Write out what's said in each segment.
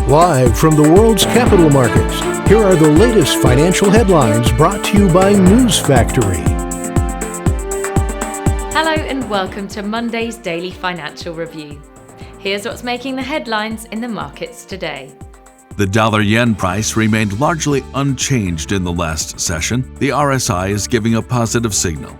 Live from the world's capital markets, here are the latest financial headlines brought to you by News Factory. Hello and welcome to Monday's Daily Financial Review. Here's what's making the headlines in the markets today. The dollar-yen price remained largely unchanged in the last session. The RSI is giving a positive signal.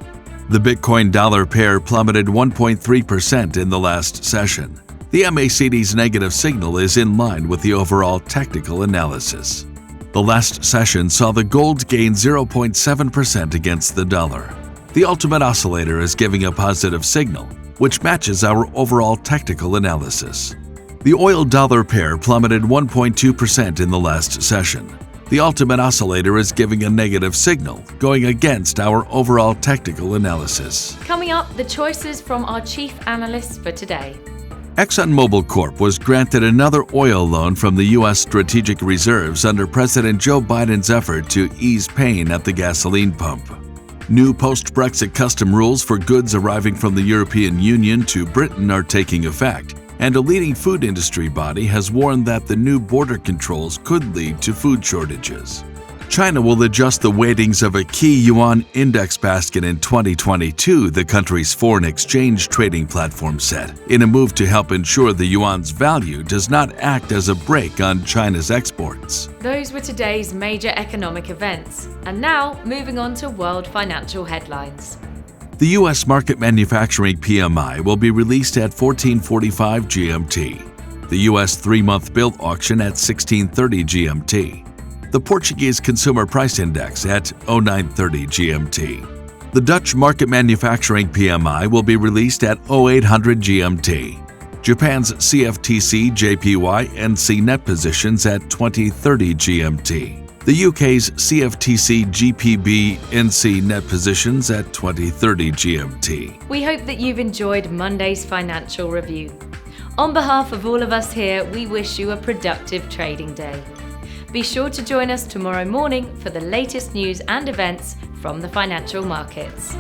The Bitcoin-dollar pair plummeted 1.3% in the last session. The MACD's negative signal is in line with the overall technical analysis. The last session saw the gold gain 0.7% against the dollar. The ultimate oscillator is giving a positive signal, which matches our overall technical analysis. The oil-dollar pair plummeted 1.2% in the last session. The ultimate oscillator is giving a negative signal, going against our overall technical analysis. Coming up, the choices from our chief analysts for today. ExxonMobil Corp was granted another oil loan from the U.S. Strategic Reserves under President Joe Biden's effort to ease pain at the gasoline pump. New post-Brexit custom rules for goods arriving from the European Union to Britain are taking effect, and a leading food industry body has warned that the new border controls could lead to food shortages. China will adjust the weightings of a key yuan index basket in 2022, the country's foreign exchange trading platform said, in a move to help ensure the yuan's value does not act as a brake on China's exports. Those were today's major economic events. And now, moving on to world financial headlines. The U.S. market manufacturing PMI will be released at 14:45 GMT. The U.S. 3-month bill auction at 16:30 GMT. The Portuguese Consumer Price Index at 09:30 GMT. The Dutch Market Manufacturing PMI will be released at 0800 GMT. Japan's CFTC JPY NC net positions at 20:30 GMT. The UK's CFTC GPB NC net positions at 20:30 GMT. We hope that you've enjoyed Monday's financial review. On behalf of all of us here, we wish you a productive trading day. Be sure to join us tomorrow morning for the latest news and events from the financial markets.